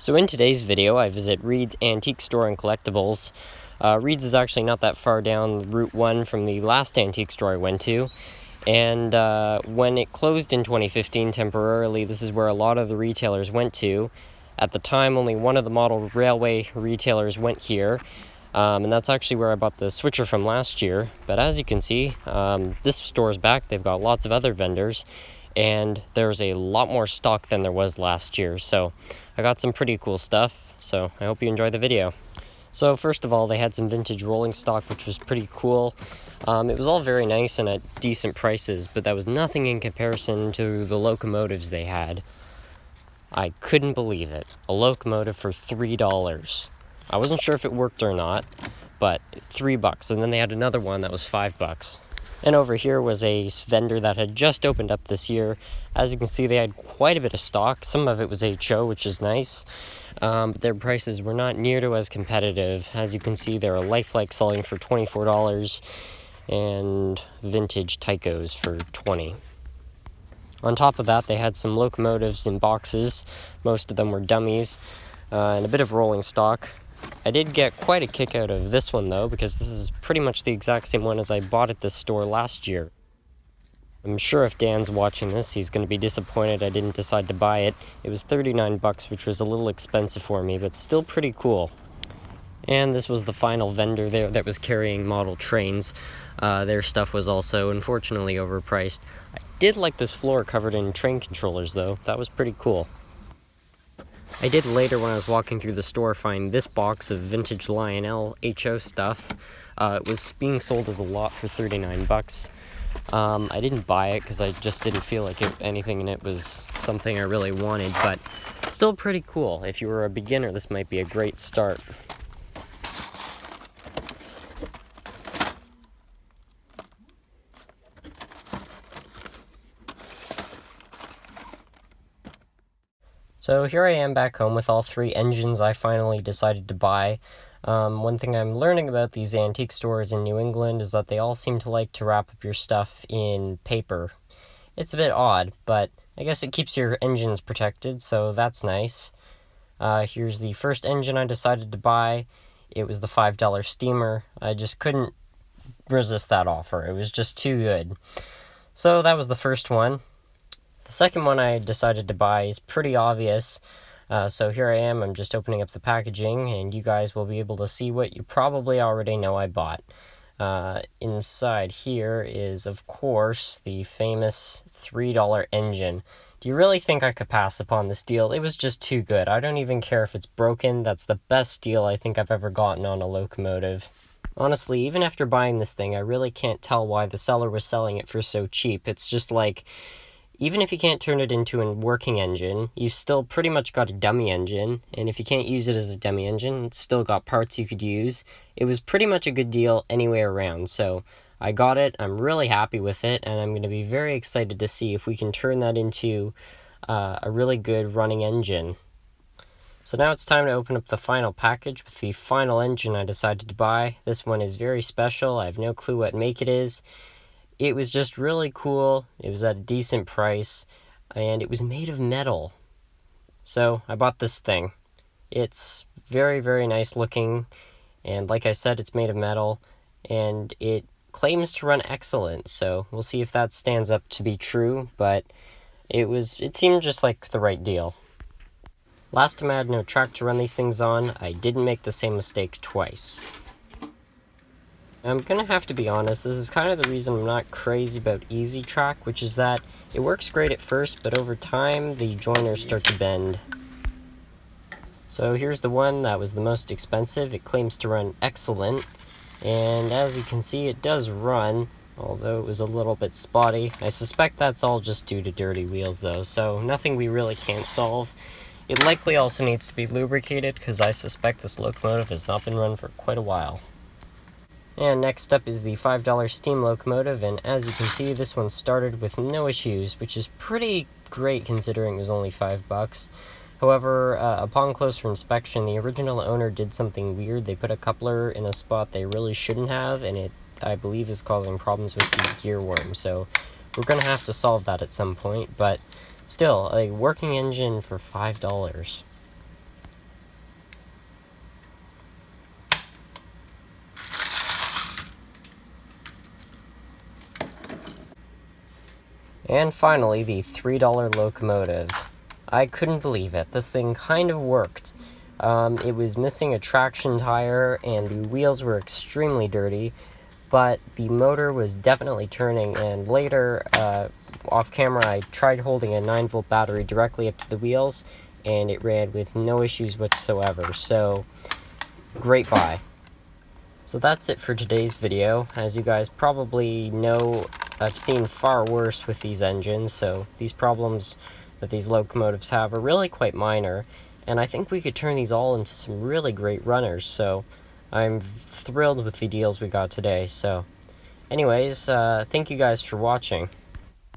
So in today's video, I visit Reed's Antique Store and Collectibles. Reed's is actually not that far down Route 1 from the last antique store I went to. And when it closed in 2015 temporarily, this is where a lot of the retailers went to. At the time, only one of the model railway retailers went here. And that's actually where I bought the switcher from last year. But as you can see, this store is back. They've got lots of other vendors. And there's a lot more stock than there was last year. So I got some pretty cool stuff. So I hope you enjoy the video. So first of all, they had some vintage rolling stock, which was pretty cool. It was all very nice and at decent prices, but that was nothing in comparison to the locomotives they had. I couldn't believe it. A locomotive for $3. I wasn't sure if it worked or not, but $3. And then they had another one that was $5. And over here was a vendor that had just opened up this year. As you can see, they had quite a bit of stock. Some of it was HO, which is nice. But their prices were not near to as competitive. As you can see, they're a Lifelike selling for $24 and vintage Tychos for $20. On top of that, they had some locomotives in boxes. Most of them were dummies, and a bit of rolling stock. I did get quite a kick out of this one, though, because this is pretty much the exact same one as I bought at this store last year. I'm sure if Dan's watching this, he's going to be disappointed I didn't decide to buy it. It was $39, which was a little expensive for me, but still pretty cool. And this was the final vendor there that was carrying model trains. Their stuff was also, unfortunately, overpriced. I did like this floor covered in train controllers, though. That was pretty cool. I did later, when I was walking through the store, find this box of vintage Lionel HO stuff. It was being sold as a lot for $39. I didn't buy it because I just didn't feel like anything in it was something I really wanted, but still pretty cool. If you were a beginner, this might be a great start. So here I am back home with all three engines I finally decided to buy. One thing I'm learning about these antique stores in New England is that they all seem to like to wrap up your stuff in paper. It's a bit odd, but I guess it keeps your engines protected, so that's nice. Here's the first engine I decided to buy. It was the $5 steamer. I just couldn't resist that offer. It was just too good. So that was the first one. The second one I decided to buy is pretty obvious. So here I am, I'm just opening up the packaging, and you guys will be able to see what you probably already know I bought. Inside here is, of course, the famous $3 engine. Do you really think I could pass upon this deal? It was just too good. I don't even care if it's broken. That's the best deal I think I've ever gotten on a locomotive. Honestly, even after buying this thing, I really can't tell why the seller was selling it for so cheap. It's just like, even if you can't turn it into a working engine, you've still pretty much got a dummy engine, and if you can't use it as a dummy engine, it's still got parts you could use. It was pretty much a good deal anyway around, so I got it, I'm really happy with it, and I'm going to be very excited to see if we can turn that into a really good running engine. So now it's time to open up the final package with the final engine I decided to buy. This one is very special, I have no clue what make it is. It was just really cool, it was at a decent price, and it was made of metal. So I bought this thing. It's very, very nice looking, and like I said, it's made of metal, and it claims to run excellent, so we'll see if that stands up to be true, but it seemed just like the right deal. Last time I had no track to run these things on, I didn't make the same mistake twice. I'm gonna have to be honest, this is kind of the reason I'm not crazy about easy track, which is that it works great at first, but over time the joiners start to bend. So here's the one that was the most expensive. It claims to run excellent, and as you can see, it does run, although it was a little bit spotty. I suspect that's all just due to dirty wheels though, so nothing we really can't solve. It likely also needs to be lubricated, because I suspect this locomotive has not been run for quite a while. And next up is the $5 steam locomotive, and as you can see, this one started with no issues, which is pretty great considering it was only $5. However, upon closer inspection, the original owner did something weird. They put a coupler in a spot they really shouldn't have, and it, I believe, is causing problems with the gear worm, so we're going to have to solve that at some point, but still, a working engine for $5. And finally, the $3 locomotive. I couldn't believe it. This thing kind of worked. It was missing a traction tire, and the wheels were extremely dirty, but the motor was definitely turning, and later, off camera, I tried holding a 9-volt battery directly up to the wheels, and it ran with no issues whatsoever, so great buy. So that's it for today's video. As you guys probably know, I've seen far worse with these engines, so these problems that these locomotives have are really quite minor, and I think we could turn these all into some really great runners, so I'm thrilled with the deals we got today. So anyways, thank you guys for watching.